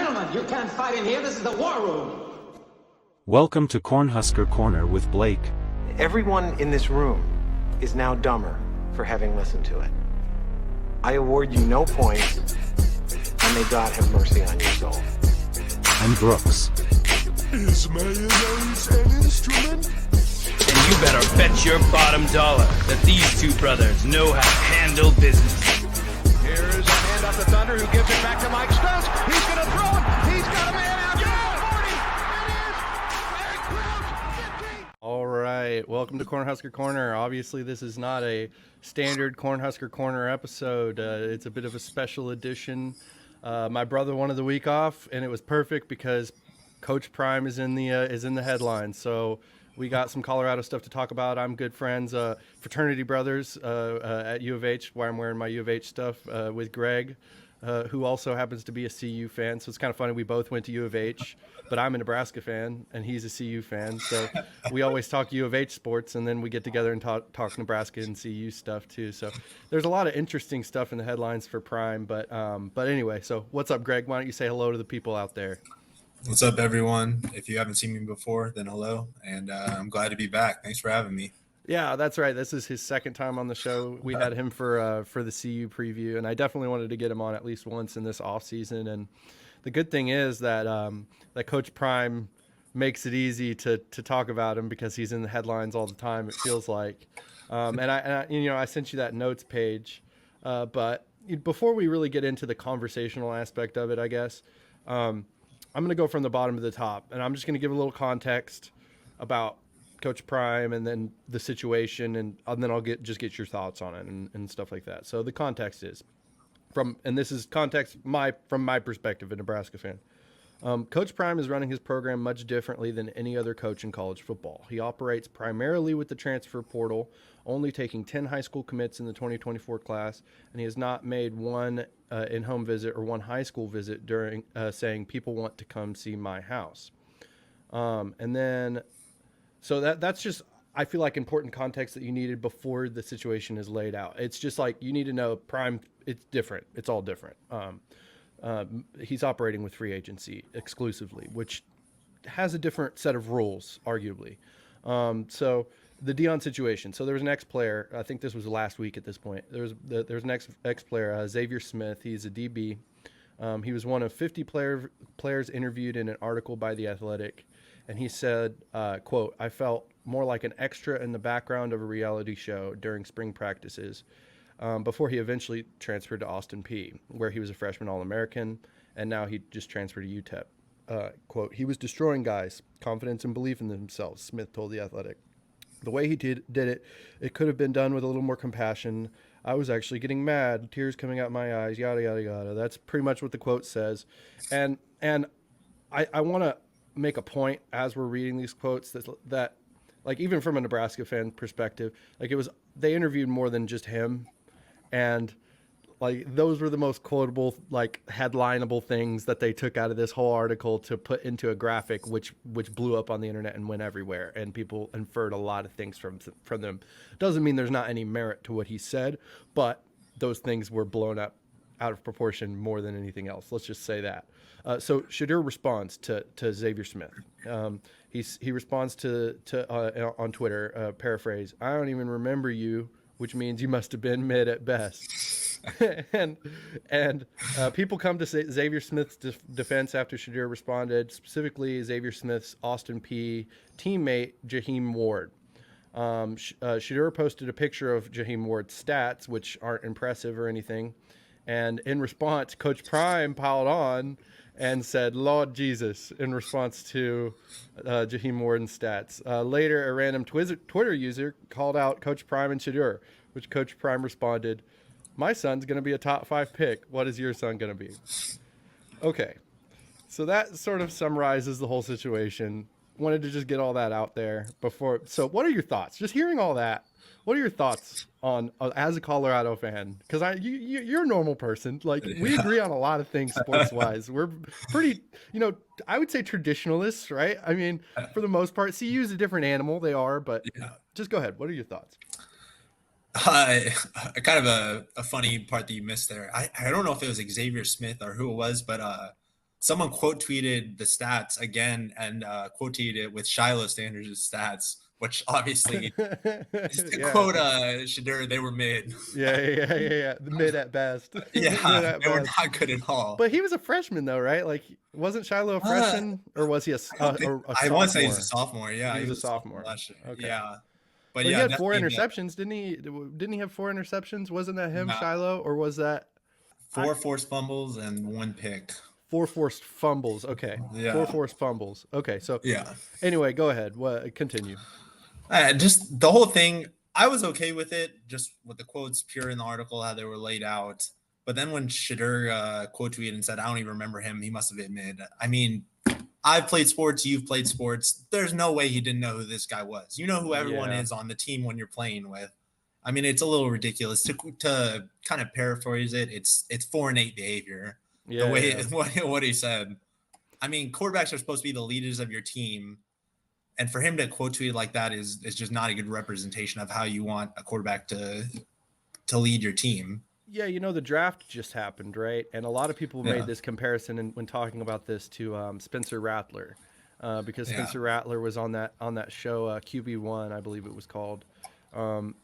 Gentlemen, you can't fight in here. This is the war room. Welcome to Cornhusker Corner with Blake. Everyone in this room is now dumber for having listened to it. I award you no points, and may God have mercy on your soul. And Brooks. Is mayonnaise an instrument? And you better bet your bottom dollar that these two brothers know how to handle business. Here's a hand off the Thunder who gives it back to Mike Stokes. He's going to throw it. He's got a man out. Yeah! 40. It is very close. 50. All right. Welcome to Cornhusker Corner. Obviously, this is not a standard Cornhusker Corner episode. It's a bit of a special edition. My brother wanted the week off, and it was perfect because Coach Prime is in the headlines. So we got some Colorado stuff to talk about. I'm good friends, fraternity brothers at U of H, where I'm wearing my U of H stuff with Greg, who also happens to be a CU fan. So it's kind of funny. We both went to U of H, but I'm a Nebraska fan, and he's a CU fan. So we always talk U of H sports, and then we get together and talk Nebraska and CU stuff too. So there's a lot of interesting stuff in the headlines for Prime. But anyway, so what's up, Greg? Why don't you say hello to the people out there? What's up, everyone? If you haven't seen me before, then hello, and I'm glad to be back. Thanks for having me. Yeah, that's right. This is his second time on the show. We had him for the CU preview, and I definitely wanted to get him on at least once in this off season. And the good thing is that that Coach Prime makes it easy to talk about him because he's in the headlines all the time. It feels like, and I sent you that notes page, but before we really get into the conversational aspect of it, I guess. I'm going to go from the bottom to the top, and I'm just going to give a little context about Coach Prime and then the situation, and then I'll get your thoughts on it and stuff like that. So the context is this is context from my perspective, a Nebraska fan. Coach Prime is running his program much differently than any other coach in college football. He operates primarily with the transfer portal, only taking 10 high school commits in the 2024 class, and he has not made one in-home visit or one high school visit during saying people want to come see my house. And then, so that's just, I feel like, important context that you needed before the situation is laid out. It's just like you need to know Prime, it's different. It's all different. He's operating with free agency exclusively, which has a different set of rules, arguably. So the Dion situation. So there was an ex-player. I think this was last week at this point. There's an ex-player, Shedeur Sanders. He's a DB. He was one of 50 players interviewed in an article by The Athletic. And he said, quote, "I felt more like an extra in the background of a reality show during spring practices." Before he eventually transferred to Austin Peay, where he was a freshman All-American, and now he just transferred to UTEP. Quote, "He was destroying guys' confidence and belief in themselves," Smith told The Athletic. "The way he did it, it could have been done with a little more compassion. I was actually getting mad, tears coming out my eyes, yada, yada, yada." That's pretty much what the quote says. And I want to make a point as we're reading these quotes that like, even from a Nebraska fan perspective, like, they interviewed more than just him. And like, those were the most quotable, like, headlineable things that they took out of this whole article to put into a graphic, which blew up on the internet and went everywhere. And people inferred a lot of things from them. Doesn't mean there's not any merit to what he said, but those things were blown up out of proportion more than anything else. Let's just say that. So Shedeur responds to Shedeur Smith. He responds to on Twitter, paraphrase, "I don't even remember you," which means you must have been mid at best. and people come to Shedeur Smith's defense after Shedeur responded, specifically Shedeur Smith's Austin Peay teammate, Jaheim Ward. Shedeur posted a picture of Jaheim Ward's stats, which aren't impressive or anything. And in response, Coach Prime piled on and said, "Lord Jesus," in response to Jaheim Ward's stats. Later, a random Twitter user called out Coach Prime and Shedeur, which Coach Prime responded, "My son's going to be a top 5 pick. What is your son going to be?" Okay, so that sort of summarizes the whole situation. Wanted to just get all that out there before. So what are your thoughts? Just hearing all that, what are your thoughts on as a Colorado fan? Because you're a normal person. Like, we agree on a lot of things sports wise. We're pretty, I would say traditionalists, right? I mean, for the most part, CU is a different animal. They are, but just go ahead. What are your thoughts? Kind of a funny part that you missed there. I don't know if it was Xavier Smith or who it was, but someone quote tweeted the stats again and quote tweeted it with Shedeur Sanders' stats, which obviously to quote Shedeur, they were mid. Yeah. Mid at best. Yeah, Mid at they were best. not good at all. But he was a freshman though, right? Like, wasn't Shiloh a freshman, or was he a sophomore? I want to say he's a sophomore. Yeah, he was a sophomore. Last year. Okay. Yeah, but he yeah, had 4 interceptions, didn't he? Didn't he have 4 interceptions? Wasn't that him, Shiloh, or was that 4 forced fumbles and 1 pick? 4 forced fumbles. Okay. Yeah. 4 forced fumbles. Okay. So yeah. Anyway, go ahead. Continue. Just the whole thing, I was okay with it, just with the quotes pure in the article, how they were laid out. But then when Shedeur quote tweeted and said, I don't even remember him, he must have been mid. I mean, I've played sports, you've played sports. There's no way he didn't know who this guy was. You know who everyone is on the team when you're playing with. I mean, it's a little ridiculous to kind of paraphrase it. It's 4 and 8 behavior. Yeah, the way what he said. I mean, quarterbacks are supposed to be the leaders of your team. And for him to quote tweet like that is just not a good representation of how you want a quarterback to lead your team. Yeah, the draft just happened, right? And a lot of people made this comparison when talking about this to Spencer Rattler, because Spencer Rattler was on that show QB1, I believe it was called. And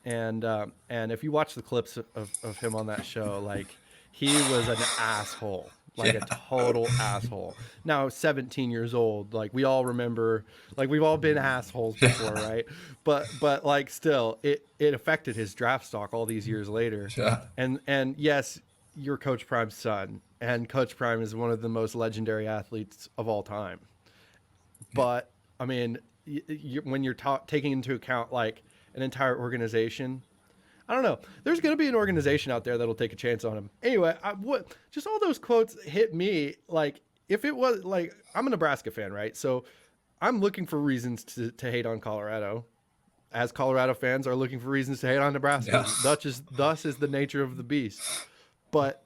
if you watch the clips of him on that show, like, he was an asshole. Like a total asshole. Now 17 years old, like, we all remember, like, we've all been assholes before, right? But like, still, it affected his draft stock all these years later. Yeah. And yes, you're Coach Prime's son, and Coach Prime is one of the most legendary athletes of all time. But I mean, when you're taking into account like an entire organization, I don't know. There's going to be an organization out there that'll take a chance on him. Anyway, just all those quotes hit me. Like, if it was like, I'm a Nebraska fan, right? So I'm looking for reasons to hate on Colorado, as Colorado fans are looking for reasons to hate on Nebraska. Thus is the nature of the beast. But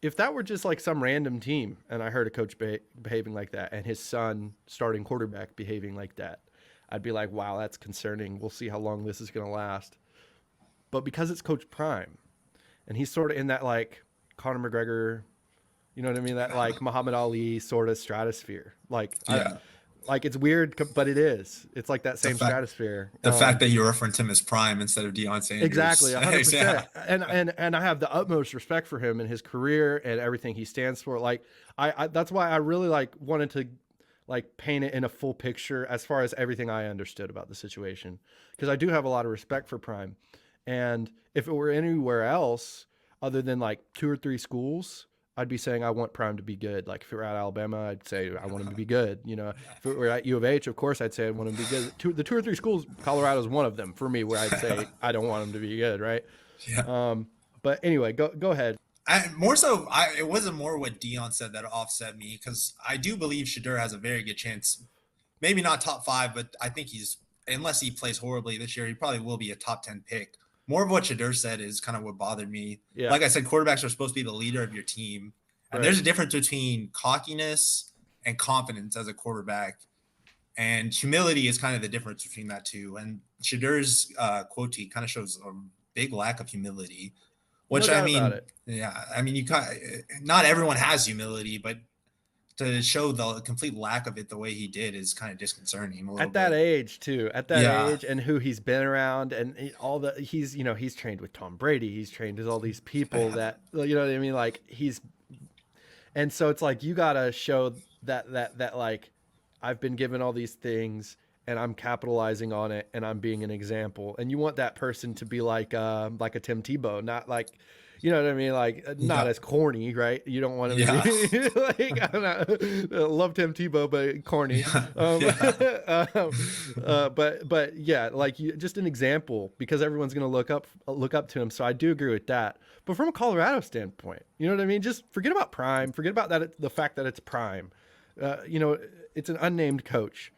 if that were just like some random team, and I heard a coach behaving like that, and his son, starting quarterback, behaving like that, I'd be like, wow, that's concerning. We'll see how long this is going to last. But because it's Coach Prime, and he's sort of in that like Conor McGregor, you know what I mean? That like Muhammad Ali sort of stratosphere. Like, like, it's weird, but it is. It's like that same stratosphere. The fact that you reference him as Prime instead of Deion Sanders. Exactly, 100%. And I have the utmost respect for him and his career and everything he stands for. Like, I that's why I really like wanted to like paint it in a full picture as far as everything I understood about the situation, because I do have a lot of respect for Prime. And if it were anywhere else other than like 2 or 3 schools, I'd be saying I want Prime to be good. Like, if it were at Alabama, I'd say I want him to be good. If it were at U of H, of course, I'd say I want him to be good. The 2 or 3 schools, Colorado's one of them for me, where I'd say I don't want him to be good, right? Yeah. But anyway, go ahead. It wasn't more what Deion said that offset me, because I do believe Shedeur has a very good chance. Maybe not top 5, but I think unless he plays horribly this year, he probably will be a top 10 pick. More of what Shedeur said is kind of what bothered me. Yeah. Like I said, quarterbacks are supposed to be the leader of your team. And there's a difference between cockiness and confidence as a quarterback. And humility is kind of the difference between that two. And Shedeur's quote kind of shows a big lack of humility, which I mean, not everyone has humility, but to show the complete lack of it the way he did is kind of disconcerting. At that age too, age, and who he's been around, and he's trained with Tom Brady. He's trained with all these people that, you know what I mean? Like, and so it's like, you got to show that like, I've been given all these things and I'm capitalizing on it and I'm being an example. And you want that person to be like a Tim Tebow, not like, you know what I mean? Like, not as corny, right? You don't want him to be like, I love Tim Tebow, but corny. But yeah, like, just an example, because everyone's going to look up to him. So I do agree with that. But from a Colorado standpoint, you know what I mean? Just forget about Prime. Forget about that. The fact that it's Prime. It's an unnamed coach.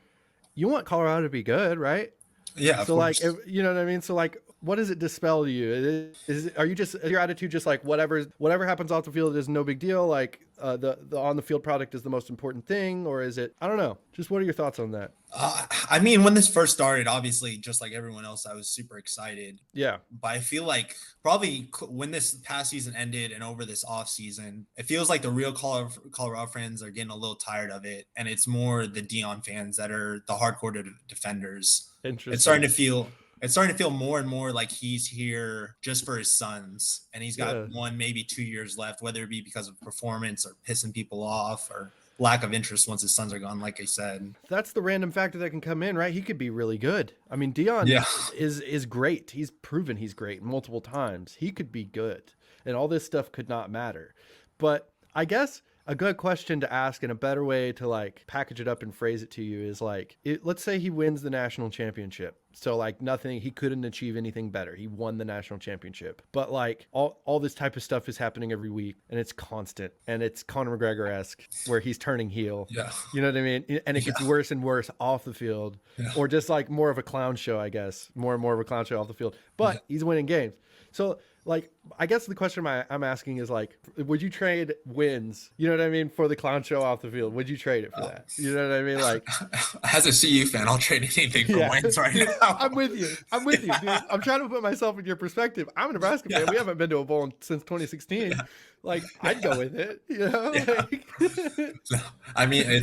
You want Colorado to be good, right? Yeah. So like, you know what I mean? So like, what does it dispel to you? Are you just, is your attitude just like whatever happens off the field is no big deal? Like the on the field product is the most important thing, or is it? I don't know. Just what are your thoughts on that? I mean, when this first started, obviously, just like everyone else, I was super excited. Yeah. But I feel like probably when this past season ended and over this off season, it feels like the real Colorado fans are getting a little tired of it, and it's more the Dion fans that are the hardcore defenders. Interesting. It's starting to feel more and more like he's here just for his sons, and he's got 1, maybe 2 years left, whether it be because of performance or pissing people off or lack of interest once his sons are gone, like I said. That's the random factor that can come in, right? He could be really good. I mean, Dion is great. He's proven he's great multiple times. He could be good, and all this stuff could not matter. But I guess a good question to ask and a better way to like package it up and phrase it to you is like, let's say he wins the national championship. So like he couldn't achieve anything better. He won the national championship, but like all this type of stuff is happening every week and it's constant and it's Conor McGregor-esque where he's turning heel. Yeah. You know what I mean? And it gets worse and worse off the field or just like more of a clown show, I guess, more and more of a clown show off the field, but he's winning games. So like, I guess the question I'm asking is like, would you trade wins, you know what I mean, for the clown show off the field? Would you trade it for that? You know what I mean? Like, as a CU fan, I'll trade anything for wins right now. I'm with you, dude. I'm trying to put myself in your perspective. I'm a Nebraska fan. We haven't been to a bowl since 2016. Like, I'd go with it, you know? Like... I mean,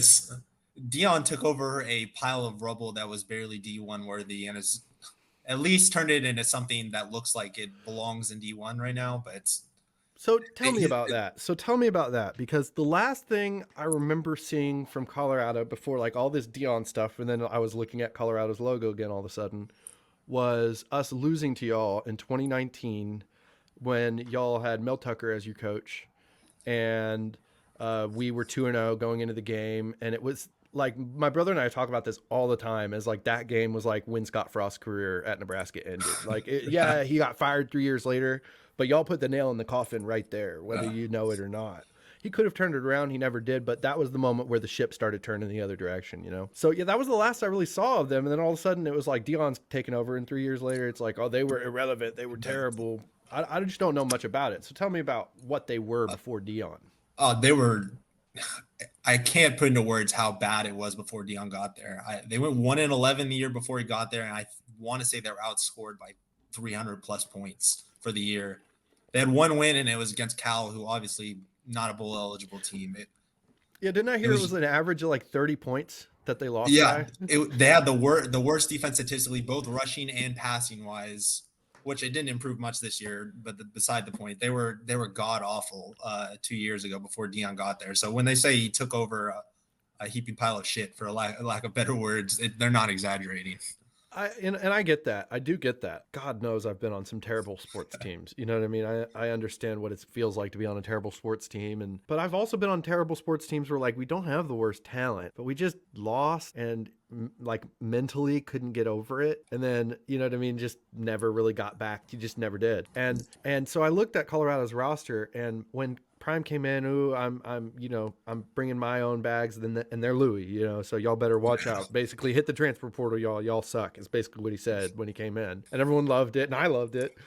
Dion took over a pile of rubble that was barely D1 worthy and is at least turned it into something that looks like it belongs in D1 right now, but tell me about that, because the last thing I remember seeing from Colorado before like all this Dion stuff, and then I was looking at Colorado's logo again all of a sudden, was us losing to y'all in 2019 when y'all had Mel Tucker as your coach, and we were 2-0 going into the game, and it was like my brother and I talk about this all the time as like that game was like when Scott Frost's career at Nebraska ended. Like, he got fired 3 years later, but y'all put the nail in the coffin right there, whether you know it or not. He could have turned it around. He never did, but that was the moment where the ship started turning the other direction, you know? So yeah, that was the last I really saw of them. And then all of a sudden it was like Dion's taken over, and 3 years later, it's like, oh, they were irrelevant. They were terrible. I just don't know much about it. So tell me about what they were before Dion. They were... I can't put into words how bad it was before Dion got there. They went 1-11 the year before he got there, and I want to say they were outscored by 300 plus points for the year. They had one win, and it was against Cal, who obviously not a bowl eligible team. Didn't I hear it was an average of like 30 points that they lost? Yeah, they had the worst defense statistically, both rushing and passing wise, which it didn't improve much this year, but beside the point, they were god awful 2 years ago before Dion got there. So when they say he took over a heaping pile of shit, for a lack of better words, they're not exaggerating. I get that. I do get that. God knows I've been on some terrible sports teams. You know what I mean? I understand what it feels like to be on a terrible sports team. But I've also been on terrible sports teams where like we don't have the worst talent, but we just lost and like mentally couldn't get over it. And then, you know what I mean? Just never really got back. You just never did. And so I looked at Colorado's roster, and when Prime came in, I'm bringing my own bags, and they're Louis, you know, so y'all better watch out. Basically, hit the transfer portal, y'all suck. Is basically what he said when he came in, and everyone loved it, and I loved it,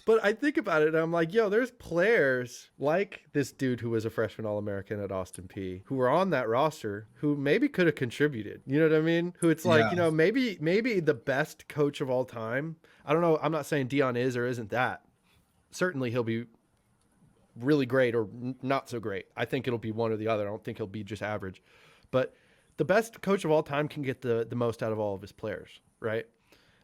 but I think about it, and I'm like, there's players like this dude who was a freshman All-American at Austin Peay who were on that roster who maybe could have contributed. You know what I mean? Who it's like, maybe the best coach of all time. I don't know. I'm not saying Dion is or isn't that. Certainly he'll be really great or not so great. I think it'll be one or the other. I don't think he'll be just average. But the best coach of all time can get the most out of all of his players, right?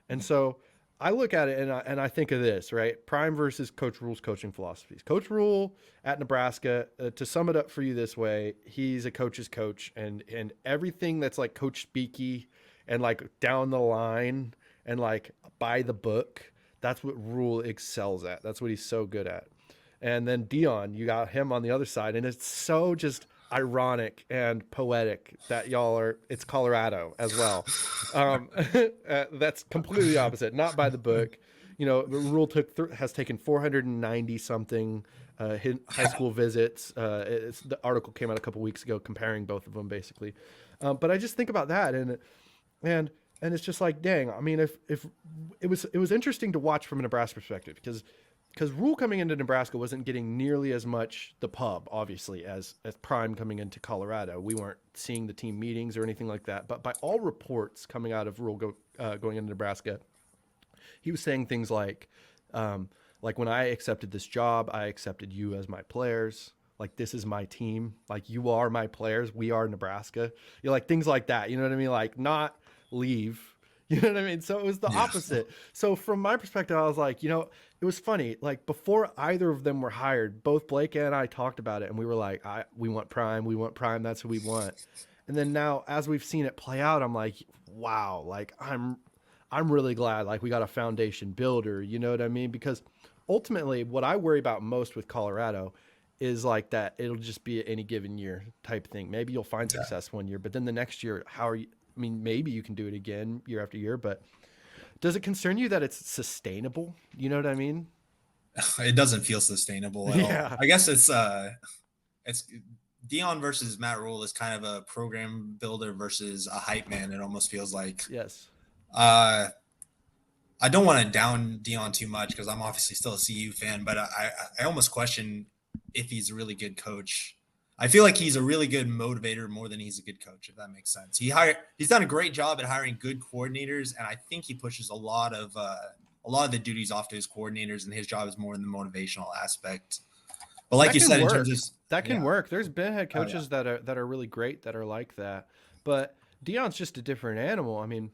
And so I look at it and I think of this, right? Prime versus Coach Rule's coaching philosophies. Coach Rule at Nebraska, to sum it up for you this way, he's a coach's coach, and everything that's like coach speaky and like down the line and like by the book, that's what Rule excels at. That's what he's so good at. And then Dion, you got him on the other side, and it's so just ironic and poetic that it's Colorado as well. That's completely opposite, not by the book. You know, Rule has taken 490 something high school visits. The article came out a couple weeks ago comparing both of them, basically. But I just think about that, and And it's just like, dang, I mean, if it was interesting to watch from a Nebraska perspective because Rule coming into Nebraska wasn't getting nearly as much the pub, obviously, as Prime coming into Colorado. We weren't seeing the team meetings or anything like that. But by all reports coming out of Rule going into Nebraska, he was saying things like when I accepted this job, I accepted you as my players. Like, this is my team. Like, you are my players. We are Nebraska. You know, like things like that. You know what I mean? Like, not leave. You know what I mean? So it was the opposite. So from my perspective, I was like, you know, it was funny. Like, before either of them were hired, both Blake and I talked about it, and we were like, we want Prime. We want Prime. That's who we want. And then now, as we've seen it play out, I'm like, wow. Like, I'm really glad. Like, we got a foundation builder. You know what I mean? Because ultimately, what I worry about most with Colorado is like that it'll just be any given year type thing. Maybe you'll find success one year, but then the next year, how are you? I mean, maybe you can do it again year after year, but does it concern you that it's sustainable? You know what I mean? It doesn't feel sustainable at all. I guess it's Dion versus Matt Rule is kind of a program builder versus a hype man. It almost feels like. Yes. I don't want to down Dion too much because I'm obviously still a CU fan, but I almost question if he's a really good coach. I feel like he's a really good motivator more than he's a good coach, if that makes sense. He's done a great job at hiring good coordinators, and I think he pushes a lot of the duties off to his coordinators, and his job is more in the motivational aspect. But like you said, in terms of that can work. There's been head coaches that are really great that are like that, but Dion's just a different animal. I mean,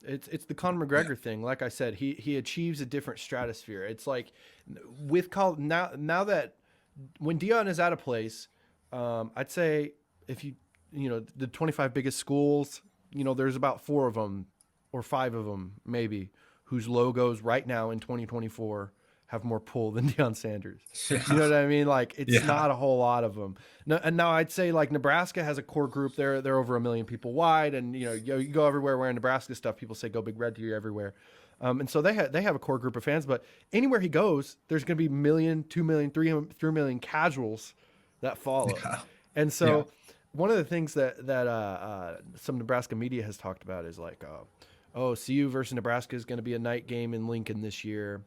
it's the Conor McGregor thing. Like I said, he achieves a different stratosphere. It's like with now that when Dion is at a place. I'd say if you know, the 25 biggest schools, you know, there's about 4 of them or 5 of them maybe whose logos right now in 2024 have more pull than Deion Sanders. Yeah. You know what I mean? Like, it's not a whole lot of them. Now I'd say like Nebraska has a core group. They're over 1 million people wide, and you know, you go everywhere wearing Nebraska stuff. People say go Big Red to you everywhere. And so they have a core group of fans, but anywhere he goes, there's going to be 1 million, 2 million, 3 million casuals that follow. Yeah. And so one of the things that some Nebraska media has talked about is like, CU versus Nebraska is going to be a night game in Lincoln this year.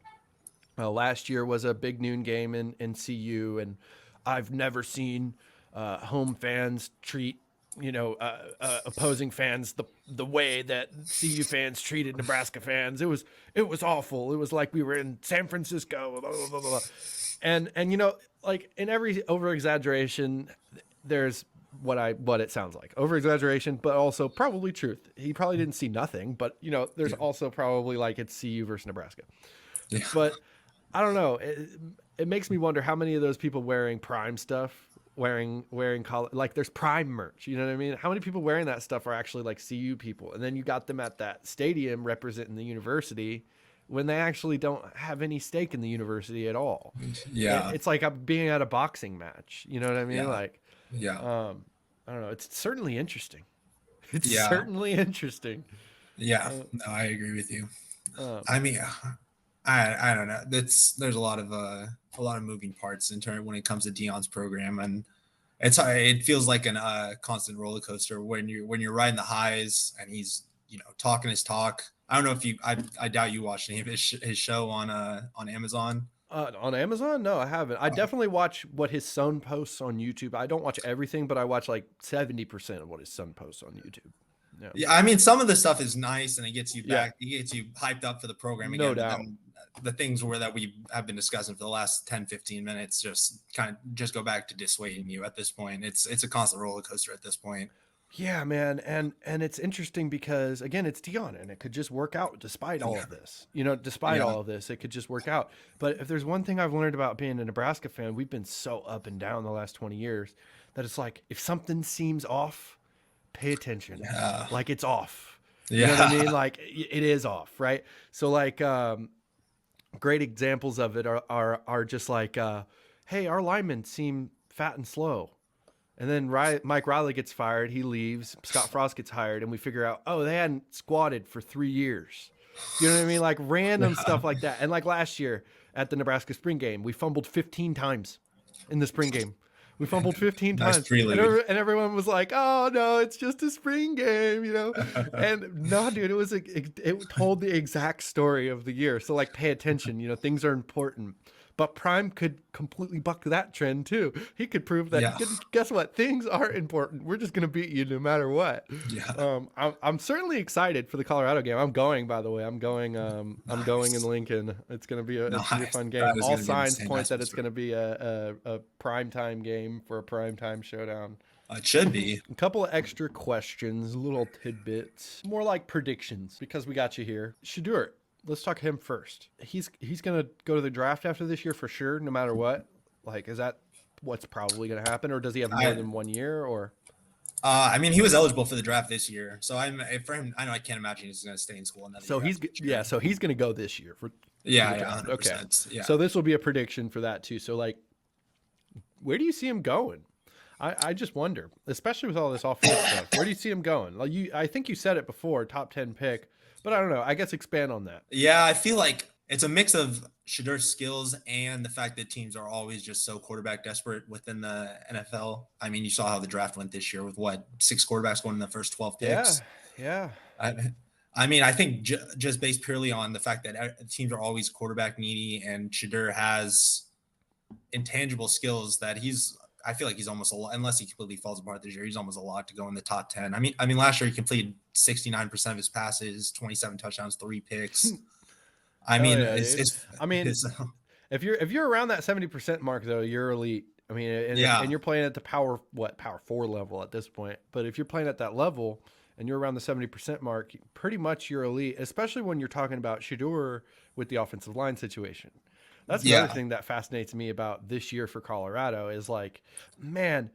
Last year was a big noon game in CU, and I've never seen home fans treat, you know, opposing fans the way that CU fans treated Nebraska fans. It was awful. It was like we were in San Francisco, blah, blah, blah, blah. And you know, like in every over exaggeration, there's what it sounds like, over exaggeration, but also probably truth. He probably didn't see nothing, but you know, there's also probably like it's CU versus Nebraska. Yeah. But I don't know. It makes me wonder how many of those people wearing Prime stuff, wearing like there's Prime merch. You know what I mean? How many people wearing that stuff are actually like CU people? And then you got them at that stadium representing the university, when they actually don't have any stake in the university at all. Yeah. It's like I'm being at a boxing match. You know what I mean? Like, I don't know. It's certainly interesting. It's certainly interesting. Yeah. No, I agree with you. I mean, I don't know. There's a lot of moving parts in terms when it comes to Dion's program, and it feels like a constant roller coaster when you're riding the highs and he's, you know, talking his talk. I don't know if I doubt you watched any of his show on Amazon. On Amazon? No, I haven't. I definitely watch what his son posts on YouTube. I don't watch everything, but I watch like 70% of what his son posts on YouTube. Yeah, I mean, some of the stuff is nice and it gets you back. It gets you hyped up for the program again. No doubt. The things that we have been discussing for the last 10, 15 minutes just go back to dissuading you at this point. It's a constant roller coaster at this point. Yeah, man. And it's interesting because, again, it's Dion, and it could just work out despite all of this. You know, despite all of this, it could just work out. But if there's one thing I've learned about being a Nebraska fan, we've been so up and down the last 20 years that it's like if something seems off, pay attention. Yeah. Like it's off. You know what I mean? Like it is off, right? So like great examples of it are just like, hey, our linemen seem fat and slow. And then Mike Riley gets fired. He leaves. Scott Frost gets hired. And we figure out, they hadn't squatted for 3 years. You know what I mean? Like random stuff like that. And like last year at the Nebraska spring game, we fumbled 15 times in the spring game. We fumbled 15 Nice times. prelude. And everyone was like, oh, no, it's just a spring game, you know? And no, dude, it told the exact story of the year. So, like, pay attention. You know, things are important. But Prime could completely buck that trend, too. He could prove that, Yeah. guess what? Things are important. We're just going to beat you no matter what. Yeah. I'm certainly excited for the Colorado game. I'm going, by the way. I'm going in Lincoln. It's going to be it's gonna be a fun game. That is All gonna be signs insane. point That's that for it's going to be a primetime game for a primetime showdown. It should be. A couple of extra questions, little tidbits, more like predictions because we got you here. Shedeur, let's talk him first. He's going to go to the draft after this year for sure, no matter what. Like, is that what's probably going to happen, or does he have more than 1 year? Or I mean, he was eligible for the draft this year, so for him, I can't imagine he's going to stay in school another so year. so he's going to go this year for Yeah, the draft. Okay. 100%. Yeah. So this will be a prediction for that too. So, like, where do you see him going? I just wonder, especially with all this offense stuff. Where do you see him going? Like, I think you said it before, top 10 pick, but I don't know. I guess expand on that. Yeah, I feel like it's a mix of Shedeur's skills and the fact that teams are always just so quarterback desperate within the NFL. I mean, you saw how the draft went this year with 6 quarterbacks going in the first 12 picks. Yeah. I mean, I think just based purely on the fact that teams are always quarterback needy, and Shedeur has intangible skills that I feel like he's almost unless he completely falls apart this year, he's almost a lot to go in the top 10. I mean, last year he completed 69% of his passes, 27 touchdowns, 3 picks. I mean, if you're around that 70% mark though, you're elite. I mean, and you're playing at the power 4 level at this point. But if you're playing at that level and you're around the 70% mark, pretty much you're elite, especially when you're talking about Shedeur with the offensive line situation. That's the other thing that fascinates me about this year for Colorado is like, man,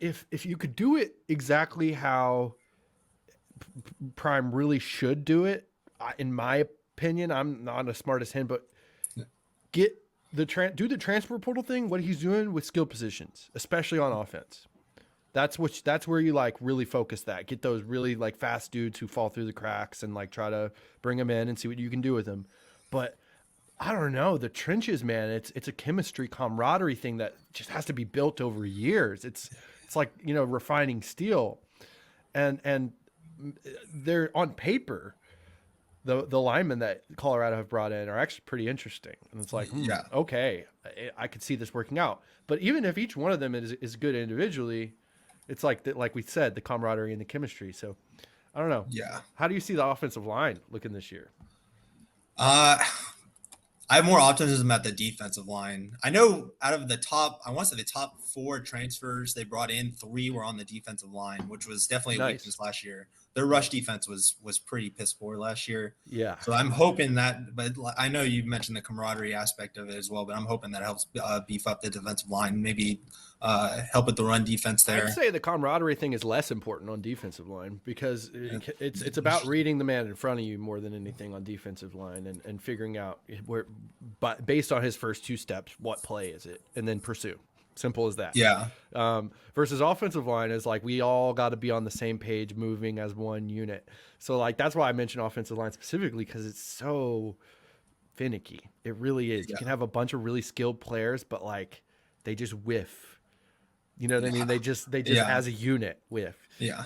if you could do it exactly how Prime really should do it, in my opinion, I'm not as smart as him, but do the transfer portal thing, what he's doing with skill positions, especially on offense. That's where you like really focus that. Get those really like fast dudes who fall through the cracks and like try to bring them in and see what you can do with them. But I don't know, the trenches, man. It's a chemistry camaraderie thing that just has to be built over years. It's like, you know, refining steel, and they're on paper. The linemen that Colorado have brought in are actually pretty interesting, and it's like, okay, I could see this working out. But even if each one of them is good individually, it's like we said, the camaraderie and the chemistry. So I don't know. Yeah. How do you see the offensive line looking this year? I have more optimism at the defensive line. I know out of the top 4 transfers they brought in, 3 were on the defensive line, which was definitely a weakness last year. Their rush defense was pretty piss poor last year. Yeah. So I'm hoping that, but I know you mentioned the camaraderie aspect of it as well, but I'm hoping that helps beef up the defensive line, maybe help with the run defense there. I'd say the camaraderie thing is less important on defensive line because it's about reading the man in front of you more than anything on defensive line and figuring out but based on his first 2 steps, what play is it, and then pursue. Simple as that. Yeah. Versus offensive line is like we all got to be on the same page, moving as one unit. So like that's why I mentioned offensive line specifically because it's so finicky. It really is. Yeah. You can have a bunch of really skilled players, but like they just whiff. You know what I mean? They just as a unit whiff. Yeah.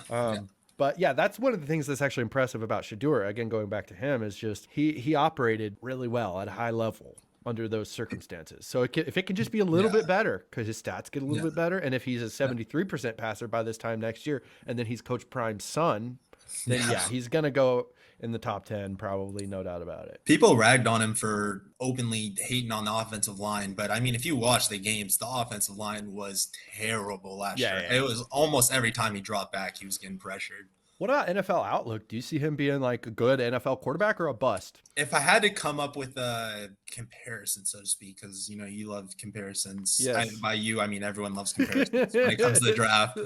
But yeah, that's one of the things that's actually impressive about Shedeur. Again, going back to him, is just he operated really well at a high level under those circumstances. So if it can just be a little bit better, because his stats get a little bit better, and if he's a 73% passer by this time next year, and then he's Coach Prime's son, then he's gonna go in the top 10, probably, no doubt about it. People ragged on him for openly hating on the offensive line, but I mean, if you watch the games, the offensive line was terrible last year. It was almost every time he dropped back, he was getting pressured. What about NFL outlook? Do you see him being like a good NFL quarterback or a bust? If I had to come up with a comparison, so to speak, because you know you love comparisons. Yes. By you, I mean everyone loves comparisons when it comes to the draft.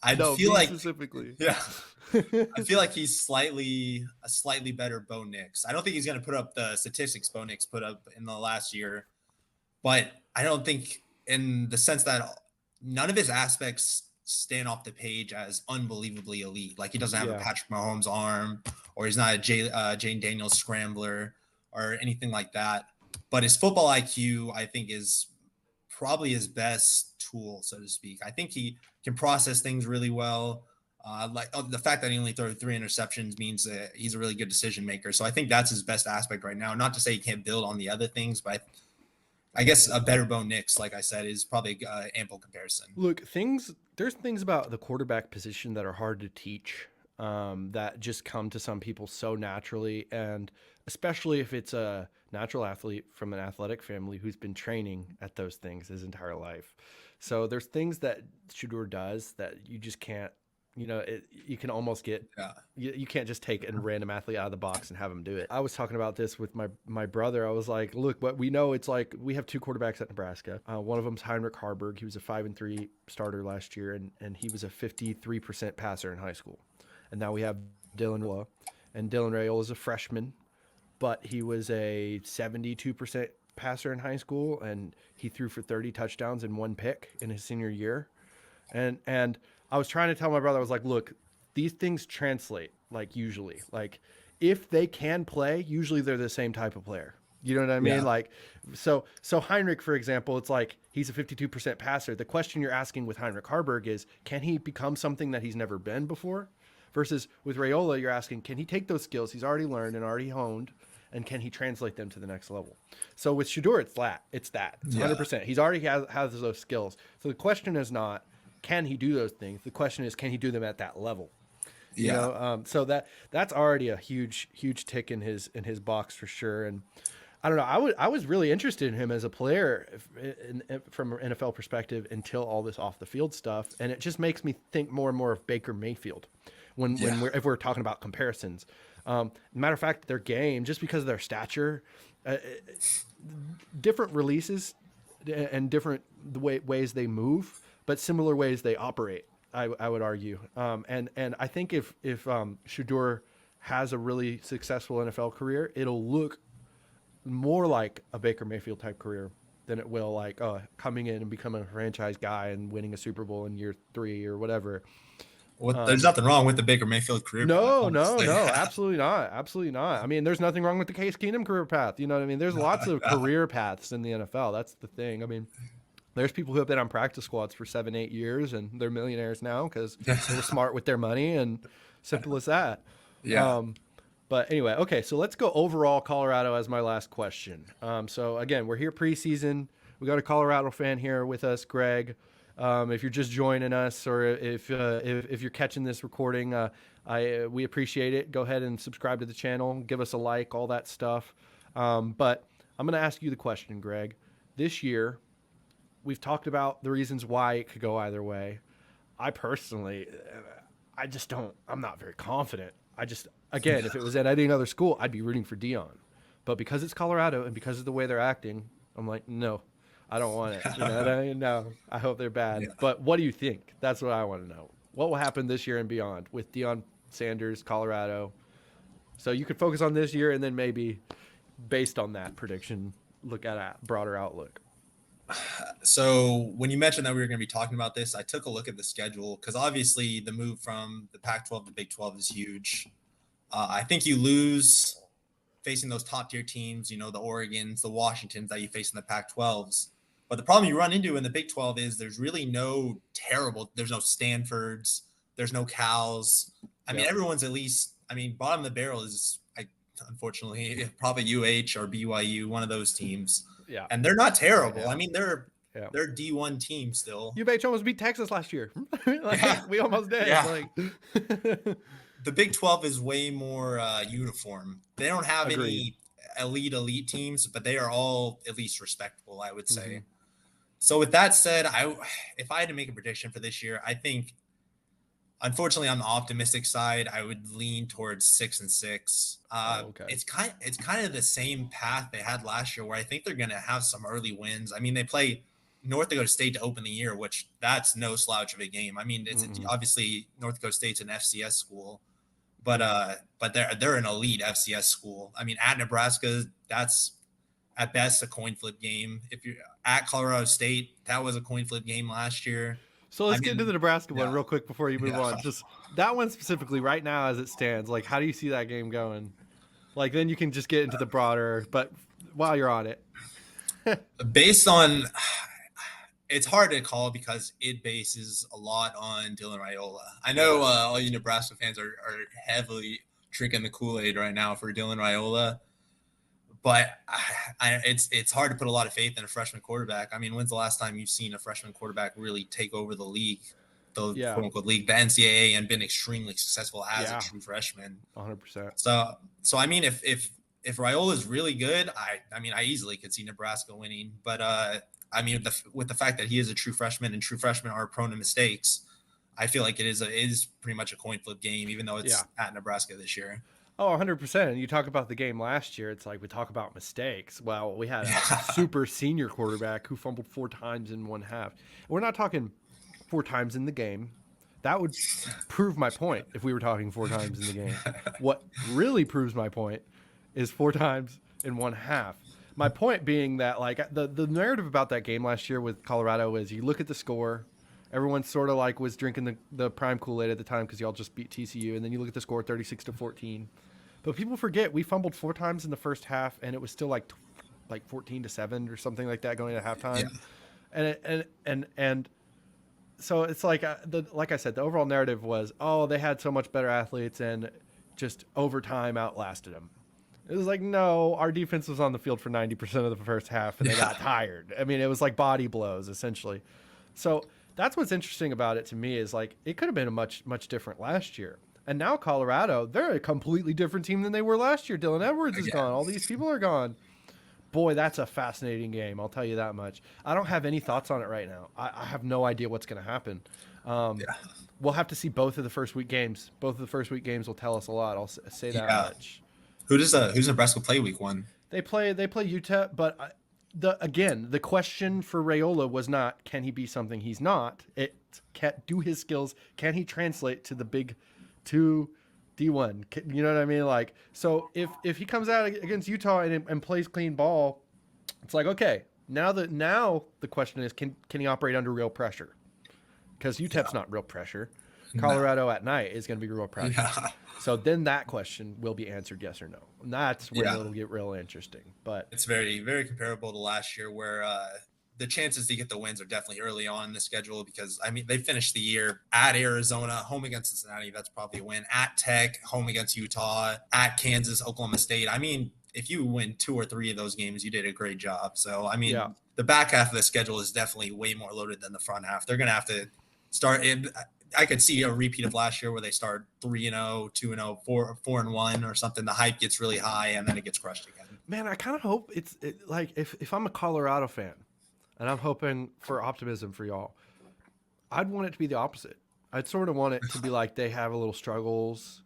I feel like specifically. Yeah. I feel like he's a slightly better Bo Nix. I don't think he's going to put up the statistics Bo Nix put up in the last year, but I don't think in the sense that none of his aspects stand off the page as unbelievably elite. Like he doesn't have a Patrick Mahomes arm, or he's not a Jane Daniels scrambler or anything like that. But his football IQ, I think, is probably his best tool, so to speak. I think he can process things really well. The fact that he only threw 3 interceptions means that he's a really good decision maker. So I think that's his best aspect right now. Not to say he can't build on the other things, but I guess a better Bo Nix, like I said, is probably ample comparison. Look, there's things about the quarterback position that are hard to teach, that just come to some people so naturally, and especially if it's a natural athlete from an athletic family who's been training at those things his entire life. So there's things that Shedeur does that you just can't. You can almost get, you can't just take a random athlete out of the box and have him do it. I was talking about this with my brother. I was like, look, what we know, it's like we have 2 quarterbacks at Nebraska. One of them's Heinrich Harburg. He was a 5-3 starter last year, and he was a 53% passer in high school. And now we have Dylan Rayola, and Dylan Rayola is a freshman, but he was a 72% passer in high school, and he threw for 30 touchdowns and 1 pick in his senior year. And I was trying to tell my brother, I was like, look, these things translate, like, usually. Like, if they can play, usually they're the same type of player. You know what I mean? Yeah. Like, so Heinrich, for example, it's like he's a 52% passer. The question you're asking with Heinrich Harburg is, can he become something that he's never been before? Versus with Rayola, you're asking, can he take those skills he's already learned and already honed, and can he translate them to the next level? So with Shedeur, it's that. It's 100%. He's already has those skills. So the question is not, can he do those things? The question is, can he do them at that level? You know, so that's already a huge tick in his box for sure. And I don't know, I was really interested in him as a player from an NFL perspective until all this off the field stuff, and it just makes me think more and more of Baker Mayfield if we're talking about comparisons. Matter of fact, their game, just because of their stature, different releases and different ways they move, but similar ways they operate, I would argue. And I think if Shedeur has a really successful NFL career, it'll look more like a Baker Mayfield type career than it will like coming in and becoming a franchise guy and winning a Super Bowl in year 3 or whatever. Well, there's nothing wrong with the Baker Mayfield career No, path. absolutely not. I mean, there's nothing wrong with the Case Keenum career path. You know what I mean? There's lots of career paths in the NFL. That's the thing. I mean, there's people who have been on practice squads for 7-8 years, and they're millionaires now because they were smart with their money, and simple as that. Yeah. But anyway, okay, so let's go overall Colorado as my last question. So again, we're here preseason. We got a Colorado fan here with us, Greg. If you're just joining us, or if you're catching this recording, we appreciate it. Go ahead and subscribe to the channel, give us a like, all that stuff. But I'm going to ask you the question, Greg. This year, we've talked about the reasons why it could go either way. I personally, I'm not very confident. Again, if it was at any other school, I'd be rooting for Dion. But because it's Colorado and because of the way they're acting, I'm like, no, I don't want it. You know what I mean? No, I hope they're bad. Yeah. But what do you think? That's what I want to know. What will happen this year and beyond with Deion Sanders, Colorado? So you could focus on this year and then maybe based on that prediction, look at a broader outlook. So when you mentioned that we were going to be talking about this, I took a look at the schedule because obviously the move from the Pac-12 to Big 12 is huge. I think you lose facing those top tier teams, you know, the Oregons, the Washingtons that you face in the Pac-12s. But the problem you run into in the Big 12 is there's really there's no Stanfords, there's no Cals. I mean, everyone's at least, bottom of the barrel is, unfortunately, probably UH or BYU, one of those teams. Yeah. And they're not terrible. Yeah. They're D1 team still. UH almost beat Texas last year. We almost did. Yeah. The Big 12 is way more uniform. They don't have Agreed. any elite teams, but they are all at least respectable, I would say. Mm-hmm. So with that said, if I had to make a prediction for this year, I think, unfortunately, on the optimistic side, I would lean towards 6-6. Okay. It's kind of the same path they had last year, where I think they're going to have some early wins. They play North Dakota State to open the year, which that's no slouch of a game. It's obviously North Dakota State's an FCS school, but they're an elite FCS school. At Nebraska, that's at best a coin flip game. If you're at Colorado State, that was a coin flip game last year. So let's get into the Nebraska one real quick before you move on. Just that one specifically right now as it stands, like, how do you see that game going? Like, then you can just get into the broader, but while you're on it. Based on it's hard to call because it bases a lot on Dylan Raiola. I know all you Nebraska fans are heavily drinking the Kool-Aid right now for Dylan Raiola, but it's hard to put a lot of faith in a freshman quarterback. I mean, when's the last time you've seen a freshman quarterback really take over the league, quote unquote league, the NCAA, and been extremely successful as a true freshman? 100%. So I mean, if Raiola is really good, I easily could see Nebraska winning. But I mean, with the fact that he is a true freshman and true freshmen are prone to mistakes, I feel like it is pretty much a coin flip game, even though it's at Nebraska this year. Oh, 100%. And you talk about the game last year. It's like we talk about mistakes. Well, we had a super senior quarterback who fumbled 4 times in one half. We're not talking 4 times in the game. That would prove my point if we were talking 4 times in the game. What really proves my point is 4 times in one half. My point being that, like, the narrative about that game last year with Colorado is you look at the score. Everyone sort of like was drinking the prime Kool-Aid at the time because y'all just beat TCU. And then you look at the score, 36-14. But people forget we fumbled 4 times in the first half, and it was still like 14-7 or something like that going to halftime. Yeah. And so it's like like I said, the overall narrative was, oh, they had so much better athletes and just overtime outlasted them. It was like, no, our defense was on the field for 90% of the first half, and they got tired. I mean, it was like body blows essentially. So that's what's interesting about it to me is like it could have been a much different last year. And now Colorado, they're a completely different team than they were last year. Dylan Edwards is gone. All these people are gone. Boy, that's a fascinating game. I'll tell you that much. I don't have any thoughts on it right now. I have no idea what's going to happen. We'll have to see both of the first week games. Both of the first week games will tell us a lot. I'll say that much. Who's Nebraska play week 1? They play UTEP, but the question for Raiola was not, can he be something he's not? It can't do his skills. Can he translate to the Big 2 D1? You know what I mean? Like, so if he comes out against Utah and plays clean ball, it's like, okay, now the question is, can he operate under real pressure? Because UTEP's not real pressure. Colorado at night is going to be real pressure. Yeah. So then that question will be answered yes or no. And that's when it'll get real interesting. But it's very, very comparable to last year where the chances to get the wins are definitely early on in the schedule because, I mean, they finished the year at Arizona, home against Cincinnati. That's probably a win. At Tech, home against Utah. At Kansas, Oklahoma State. I mean, if you win 2 or 3 of those games, you did a great job. So, I mean, the back half of the schedule is definitely way more loaded than the front half. They're going to have to start in. I could see a repeat of last year where they start 3-0, 2-0, 4-1 or something. The hype gets really high and then it gets crushed again. Man, I kind of hope it's like if I'm a Colorado fan and I'm hoping for optimism for y'all, I'd want it to be the opposite. I'd sort of want it to be like they have a little struggles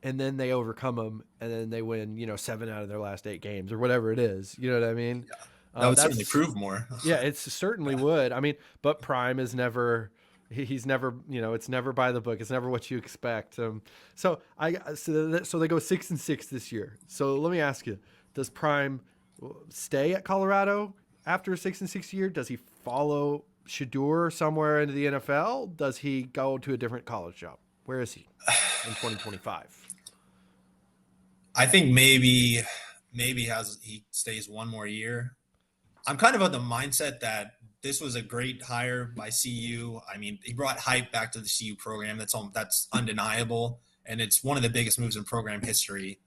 and then they overcome them and then they win, 7 out of their last 8 games or whatever it is. You know what I mean? Yeah. That would certainly prove more. Yeah, it certainly would. I mean, but Prime is never. He's never, it's never by the book. It's never what you expect. So they go 6-6 this year. So let me ask you: does Prime stay at Colorado after a 6-6 year? Does he follow Shedeur somewhere into the NFL? Does he go to a different college job? Where is he in 2025? I think maybe he stays one more year. I'm kind of of the mindset that this was a great hire by CU. I mean, he brought hype back to the CU program. That's undeniable, and it's one of the biggest moves in program history.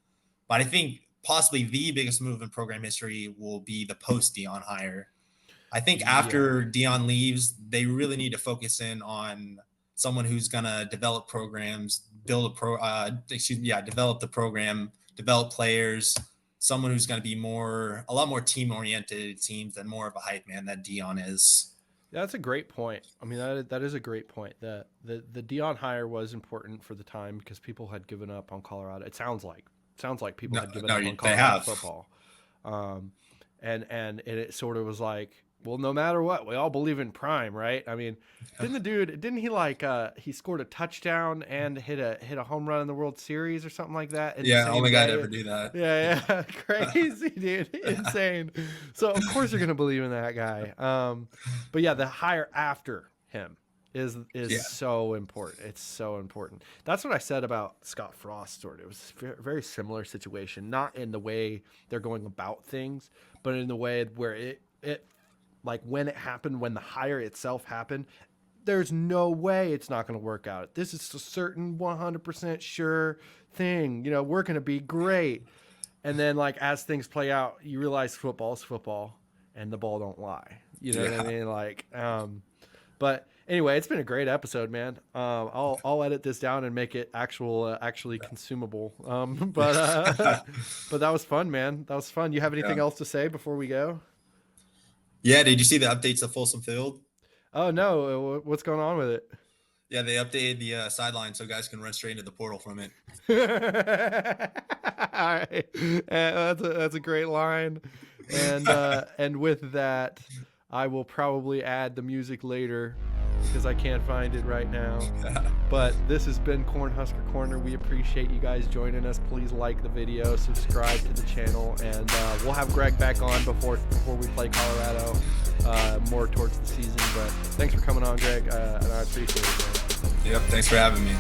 But I think possibly the biggest move in program history will be the post-Deion hire. I think after Deion leaves, they really need to focus in on someone who's going to develop programs, develop the program, develop players, someone who's going to be a lot more team-oriented, it seems, than more of a hype man that Deion is. Yeah, that's a great point. I mean, that is a great point. The Deion hire was important for the time because people had given up on Colorado. It sounds like people had given up on Colorado football. And it sort of was like, well, no matter what, we all believe in Prime, right? I mean, didn't he he scored a touchdown and hit a home run in the World Series or something like that? Only guy to ever do that. Yeah, crazy, dude, insane. So of course you're gonna believe in that guy. But yeah, the hire after him is so important. It's so important. That's what I said about Scott Frost. It was a very similar situation, not in the way they're going about things, but in the way where it like when it happened, when the hire itself happened, there's no way it's not going to work out. This is a certain 100% sure thing. You know, we're going to be great. And then, like, as things play out, you realize football's football and the ball don't lie. You know what I mean? Like, but anyway, it's been a great episode, man. I'll edit this down and make it actually consumable. But that was fun, man. That was fun. You have anything else to say before we go? Yeah. Did you see the updates of Folsom Field? Oh no. What's going on with it? Yeah, they updated the sideline so guys can run straight into the portal from it. All right. That's a great line. And with that, I will probably add the music later because I can't find it right now. But this has been Cornhusker Corner. We appreciate you guys joining us. Please like the video, subscribe to the channel, and we'll have Greg back on before we play Colorado more towards the season. But thanks for coming on, Greg, and I appreciate it, man. Yep, thanks for having me.